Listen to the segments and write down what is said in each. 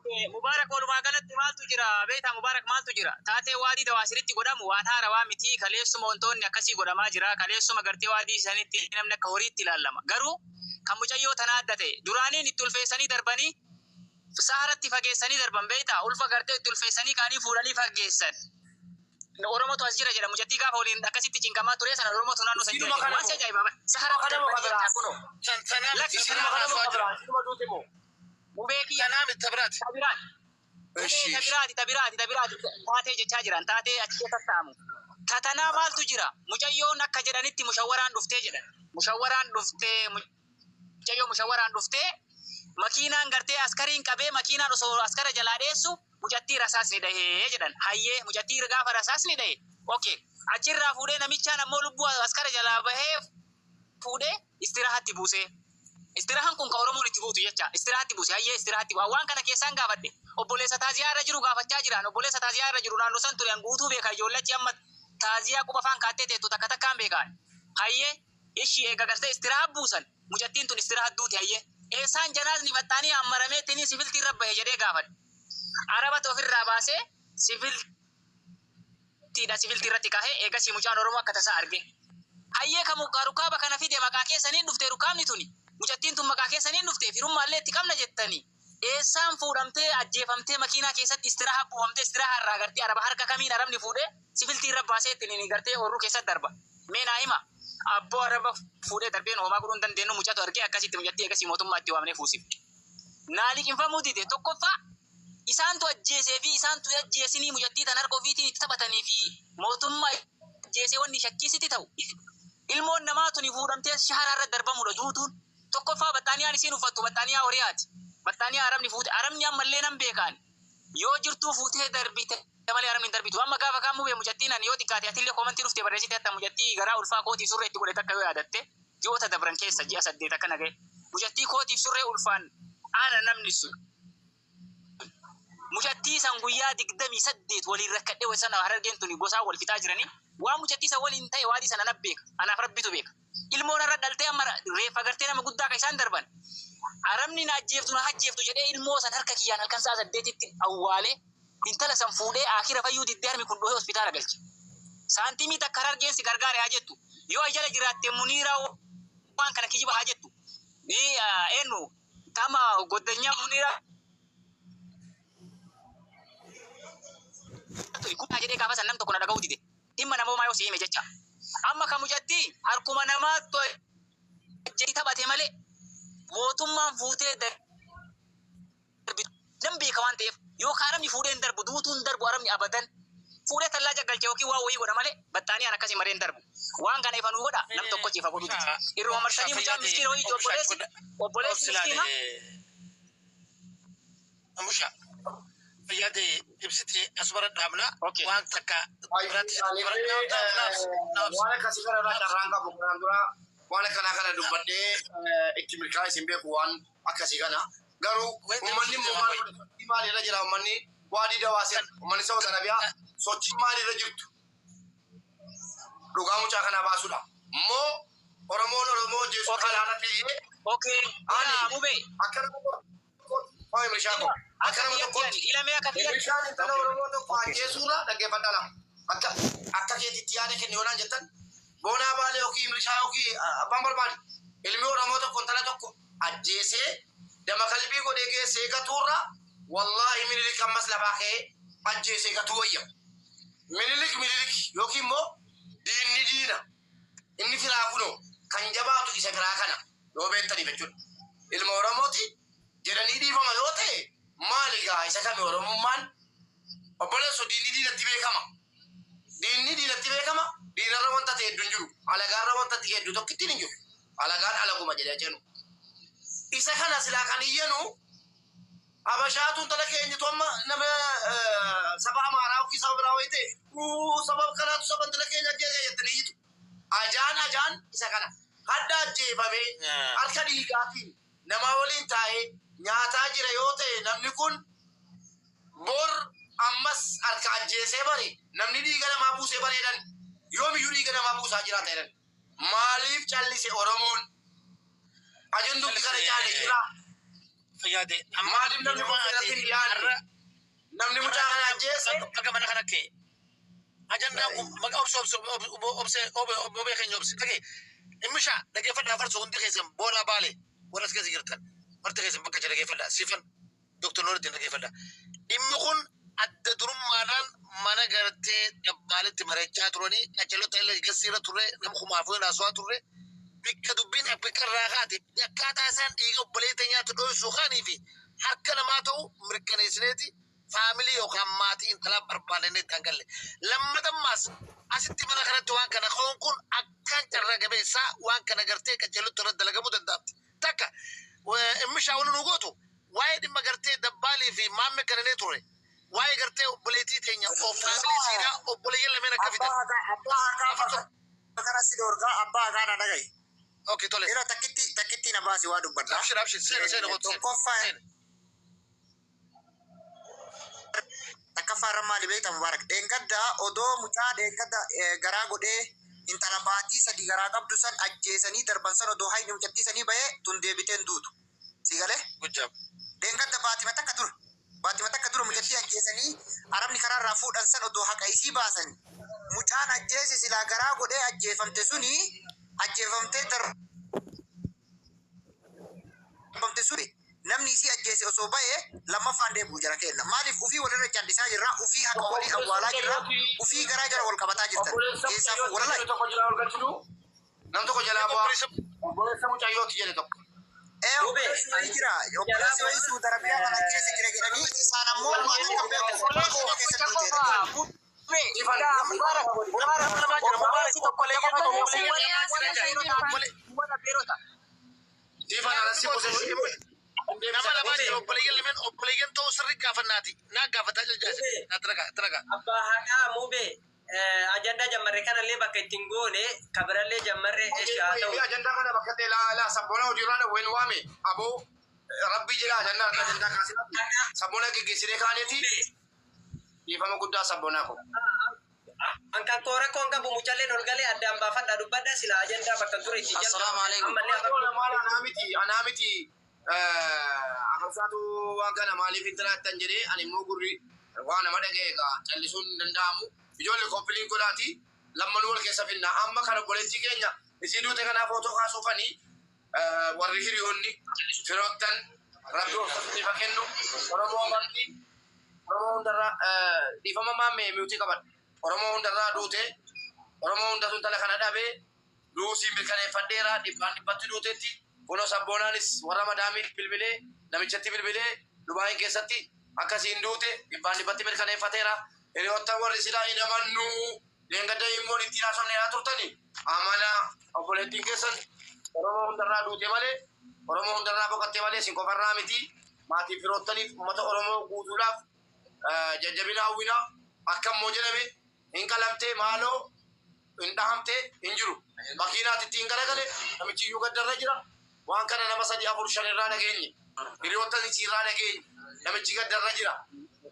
Mubarak walumaa galatti maaltu jira beektaa Mubarak maaltu jira taatee waadii dawaasiritti godhamu waan haarawaa miti kaleessuma wantoonni akkasii godhamaa jira kaleessuma gartee waadii sanitti namni akka horiitti ilaalama garuu kan mucayyoo tanaa adda ta'e duraaniin itti ulfeessanii darbanii saaratti fageessanii darban beektaa ulfa gartee itti ulfeessanii kaanii fuudhanii fageessan Oromotu as jira jedha mucattii gaafa waliin akkasitti cinqamaa ture sana Oromotu naannoo san jira waan si ajaa'iba saaratti darbanii kuno lakki Mubeki Tanami tabrat. Tabirati. Taatee jechaa jiran taatee achi keessa taamu. Katanaa maaltu jira? Mucayyoon akka jedhanitti mushawwaraan dhuftee jedhan. Mushawwaraan dhuftee makiinaan gartee askariin qabee makiinaan osoo askara jalaa dheessu mucattii rasaasni dhahee jedhan. Hayyee mucattii gaafa rasaasni dhahe. Okay. Achirraa fuudhee namichaan ammoo lubbuu askara jalaa bahee fuudhee istiraahatti buusee. Istirahan kun ka Oromoon itti buutu jecha istirahatti buuse hayyee istirahatti waan kana keessaan gaafadhe obboleessa taaziyaa irra jiru gaafachaa jiran obboleessa taaziyaa irra jiru naannoo san ture guutuu beeka ijoollachi amma taaziyaa quba afaan kaattee teettu takka takkaan beekaan hayyee ishii eega gartee istiraha buusan mucattiin tun istiraha duuti hayyee eessaan janaasni baxxaanii hammaramee tinii sifiltii irra bahe jedhee gaafadhe arabata ofirraa baasee sifiltii irratti kaahee eegasii mucaan Oromoo akka tasaa arge hayyee kamu rukaaba kana fide maqaa keessaniin dhufte rukaabni tuni mucattiin tun maqaa keessaniin dhufte firummaallee itti qabna jettanii eessaan fuudhamtee ajjeefamtee makiinaa keessatti istiraha buufamtee istiraha irraa gartee araba harka kamiin arabni fuudhee sifiltii irra baasee ittiin gartee horruu keessatti darba mee naa hima abboo araba fuudhee darbeen homaa godhuu hin dandeenyu mucatu argee akkasitti mucattii eegasii mootummaa itti waamnee fuusif naali qinfamuu dide tokkoffaa isaantu ajjeesee fi isaantu ajjeesinii mucattii tan harka ofiitiin itti taphatanii fi mootummaa ajjeesee wanni shakkiisitti ta'u ilmoon namaa tuni fuudhamtee shahara irra darbamudha duutuun tokkoffaa baxxaaniyaan isiin uffattu baxxaaniyaa horiyaati baxxaaniyaa arabni fuute arabni ammallee nan beekaan yoo jirtuu fuutee darbite malee arabni darbitu amma gaafa kaan mubee mucattiin ani yoo xiqqaate atillee komantii dhuftee barreessite hatta mucattii garaa ulfaa kootii surree itti godhe takka yoo yaadatte ji'oota dabran keessa ji'a 8 akkana ga'e mucattii kootiif surree ulfaan aana namni sun mucattii san guyyaa 28 waliin rakkadhee wasana harargeen tuni gosaa wal fixaa jiranii waa mucattii san waliin ta'e waadii sana nan beeka anaaf rabbitu beeka ilmoon irra dhaltee amma reeffa gartee nama guddaa ka isaan darban arabni na ajjeeftu jedhee ilmoo san harka kiyyaan halkan saa 8tti awwaalee intala san fuudhee akira fayyuu diddee harmi kun dhohee hospitaala galche saantimii takka harargeen si gargaare haa jettu yoo ajala jiraatte muniiraa waan kana kijiba haa jettu eenyu tama goddanyaa muniiraa kubbaa jedhee gaafa san nam tokko na dhaga'uu dide dhimma namoomaa yoo si hime jecha amma kan mucattii harkuma namaattu jechi taphate malee mootummaan fuutee darbitu nan beeka waan ta'eef yookaan arabni fuudhee hin darbu duutuun darbu arabni abadan fuudhee tallaa jaggalchee yookiin waa wayii godha malee baxxaaniyaan akkasii mareen darbu waan kana ifanuu godha nam tokko ciifa godhuti irruma marsanii mucaan miskiina wayii obboleessi miskiina Amusha Yade ibsiti asbara damna waan takka waan akkasii kana irraa carraan qabu kanaan dura waan kana dubbadhee itti milkaa'e isin beeku waan akkasii kana garuu uummanni maalirra jira uummanni waadii dawaaseen uummanni Saawud Arabiyaa sochii maalirra jirtu dhugaa mucaa kana baasuudha immoo Oromoo jeesuu kalaana ta'ee ani mubee akkana Oye Mishako akkana tokkotti ilamee akka Mishaan intala Oromoo tokko ajjeesuurra dhaggeeffadhaa lama akka keetitti yaada kenne yoonaan jettan boonaa baalee yookiin Mishaa yookiin abbaan barbaade ilmi Oromoo tokko intala tokko ajjeesee dama qalbii godhee geessee gatuurra wallaahi minilik ammas lafaa ka'ee ajjeesee gatuu wayya minilik yookiin immoo diina inni firaa kunoo kan jabaatu isa firaa kana yoo beektaniif jechuudha ilma Oromooti jedhanii dhiifama yoo ta'e maali gaa isa kami Oromummaan obboleessu diinatti beekama diinarra wanta ta'e hedduun jiru alagaarra wanta ta'e hedduu tokkittiin hin jiru alagaan alaguma jedhee jennu isa kana silaa kan iyyanu abashaatuun tala keenyitu amma nama saba amaaraa yookiin saba biraa wayii ta'e sabab kanaatu saban tala keenya ajjeesee jettanii iyyitu ajaan isa kana hadda ajjeefamee harka dhiigaatiin nama waliin taa'ee nyaataa jira yoo ta'e namni kun bor ammas harka ajjeesee bare namni dhiiga namaa buusee bareedan yoomiyyuu dhiiga namaa buusaa jiraata jedhan maaliif callise Oromoon ajandumti kana caale jira فيادي maaliif namni kun seeratti hin dhiyaanne namni mucaa kana ajjeese أكمل أنا خنك أجندا ما أبص كن يبص لكن إمشى لكن فدا فرص وندي خيسم بونا بالي ولا سكزي يرتن مرت خيسم بكتش لكن فدا سيفن دكتور نور الدين لكن فدا إمكن الدروم مالان mana gartee dabbaaletti marachaa turanii qacelota illee gassiira ture nama kumaafuu naaswaa ture bikka dubbiin bikka irraa kaate akkaataa isaan dhiiga obboleetta nyaatu dho'isuu kaanii fi harka namaa ta'u mirkaneessineeti faamilii yookaan maatii intalaa barbaadanii kan galle lammatammaas asitti mana kanatti waan kana koon kun akkaan carraa gabeessaa waan kana gartee qacelota irra dalagamuu danda'amti takka immishaa wani nu gootu waa'ee dhimma gartee dabbaalii fi maamme kananee ture waa'ee gartee obboleettii teenya of faamilii siidaa obboleeyyan lameen akka fidan. Abbaa kana si dorgaa abbaa kana dhagaye. Okay tole. Yeroo takkitti na baasi waa dubbadha. Abshir seena gootu. Tokkoffaa takkaffaa rammaa libeeta mubaarak. Dheengaddaa odoo mucaa dheengadda garaa godhee intala baatii sadii garaa qabdu san ajjeesanii darban san odoo hayni mucattiisanii bahee tun deebiteen duutu. Si galee? Gujjaab. Dheengadda baatima takka ture. Baatima takka dura mucattii ajjeesanii arabni karaarraa fuudhan san odoo haqa isii baasanii mucaan ajjeese silaa garaa godhee ajjeefamte suni ajjeefamtee darbamte suni namni isii ajjeese osoo bahee lammaffaan deebi'u jara kenna maaliif ufii walirra callisaa jirra ufii haqa walii awwaalaa jirra ufii garaa jara wal qabataa jirtan keessaaf walala nam tokko jalaa bu'aa obboleessa mucayyooti jedhe tokko. Jira obboleessi wayii Suudi Arabiyaa kana keessa jira jedhanii isaan ammoo waan akka beeku keessatti ajanda jammarre kana illee bakka ittiin goone kabarallee jammarre eeshaa ta'u. Ajanda kana bakka ta'e la sabboona hojiirraa wayin waame aboo rabbi jira ajanda kaasee sabboona geggeessinee kaaneeti dhiifama guddaa sabboonaa kun. Anka koora koon qabu mucalleen ol galee addaan baafadha dubbadha sila ajandaa bakka ture itti jalqaba. Assalaamu alaikum. Anaa miti akamsaatu waan kana maaliif hin tiraattan jedhee ani immoo gurri waan nama dhaga'e egaa callisuun hin danda'amu. Ijoollee koppiliin godhaati lamman wal keessa finna amma kana obboleettii keenya isii duute kanaaf otoo kaasuufanii warri hiriyoonni firoottan rabbi of kennu Oromoo marti Oromoo hundarraa dhiifama maammee miutii qaban Oromoo hundarraa duute Oromoo hundatu intala kana dhabee duusii mirkaneeffadheera dhibbatti duuteetti kunoo sabboonaanis warra madaamii bilbilee namichatti bilbilee Dubaayin keessatti akkasiin duute dhibbatti mirkaneeffateera. Hiriyoota warri silaa hin amannu leengadda immoo itti haasofne haa turtani amala obboleettiin keessan Oromoo hundarraa duute malee Oromoo hundarraa boqottee malee sin qofarraa miti maatii firoottaniif uummata Oromoo guutuudhaaf jajjabina hawwina akkammoo jedhame hin qalamtee maaloo hin dhahamtee hin jiru makiinaatti ittiin garagale namichi iyyuu gaddarra jira waan kana nama 3-4-5 irraa dhageenye hiriyoottan isiirraa dhageenye namichi gaddarra jira.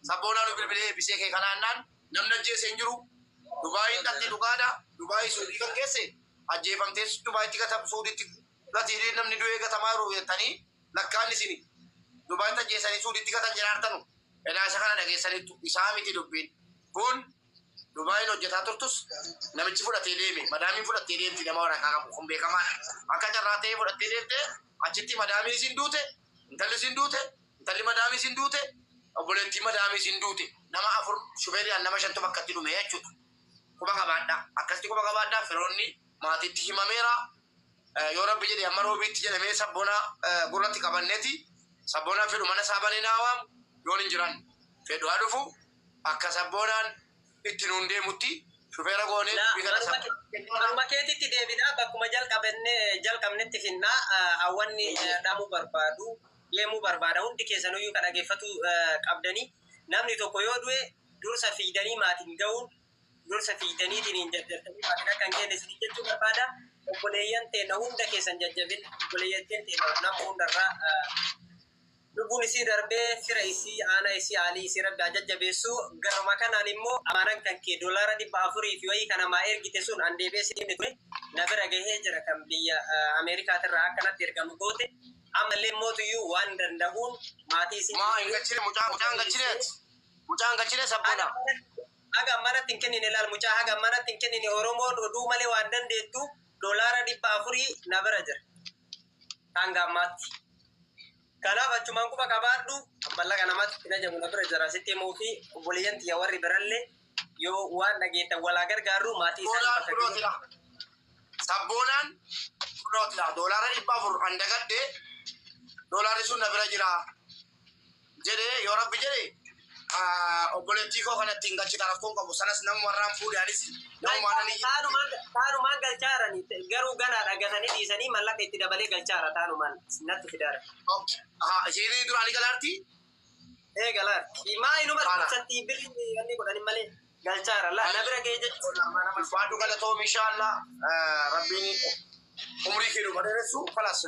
Sabboonaan bilbilee bisee kee kanaannaan namni ajjeese hin jiru. Dubaayin dhatti dhugaadha. Dubaayii suudii kan geesse ajjeefamtee Dubaayitti suudiitti gatiidhee namni du'ee gatamaa jiru jettanii lakkaan isini. Dubaayitti ajjeesanii suudiitti gatan jiraartanu. Edhaa isa kana dhageessaniittu isaa miti dubbiin. Kun Dubaayin hojjetaa turtus namichi fudhatee deeme. Madaamiin fudhattee deemti nama waraqaa qabu kun beekamaadha. Akka carraa ta'ee fudhattee deemtee achitti madaamiin isin duute intalli isin duute intalli madaamii isin duute. Obboleettii madaamii isin duute nama 4 shufeeriyaan nama 5 bakkatti dhume jechuudha. Quba qabaadha. Akkasitti quba qabaadha. Firoonni maatiitti himameera. Yoo rabbi jedhee amma roobiitti jedhamee sabboona gurratti qabanneeti. Sabboonaan fedhu mana saabanii naawaamu yoon hin jiran. Fedhu haa dhufu akka sabboonaan itti nuun deemutti shufeera goonee Baruma keetitti deebinaa bakkuma jalqabnetti finnaa hawwanni dhamuu barbaadu. Deemuu barbaada hundi keessanuyyuu kan dhageeffatu qabdanii namni tokko yoo du'e dursa fiidanii maatiin ga'uun dursa fiidaniitiin hin jajjartanii maatiin akka hin geenye isin jechuu barbaada. Obboleeyyan teena hunda keessan jajjabin obboleeyyan teena nama hundarraa lubbuun isii darbee fira isii aanaa isii haalii isii rabbi jajjabeessu garuma kanaan immoo amaanan kan kee $400 fi wayii kana maa ergite sun andeebee si dhimne ture na bira gahee jira kan biyya Ameerikaatirraa akkanatti ergamu goote. Ammallee mootiyyuu waan danda'uun maatii isin maa hin gachire mucaan gachire sabboona. haga manatti hin kennine laal mucaa haga manatti hin kennine Oromoon oduu malee waan dandeettu $400 na bira jira. Hanga ammaatti. Kanaaf achumaan quba qabaadhu mallaqa namatti hin ajamu na bira jira. Sitti himuu fi obboleeyyan tiyya warri birallee yoo waan dhageettan walaa gargaarru maatii isaanii bakka ga'u. Sabboonaan $400 andagadde doolaarri sun na bira jira jedhee yoo rabbi jedhe obboleettii koo kanatti hin galchita rakkoon qabu sanas nama warraan fuudhaanis nama waananii taanumaan galchaarani garuu ganaa dhagatanii dhiisanii mallaqa itti dabalee galchaara taanumaan natti fidaara. Isheenii duraanii galaartii? Galaartii. Maa inuma dursatti birrii ganni godhanii malee galchaara la na bira ga'ee jechuudha. Waadu galatoom inshaallah rabbiin umrii kee dhuma dheeressu falas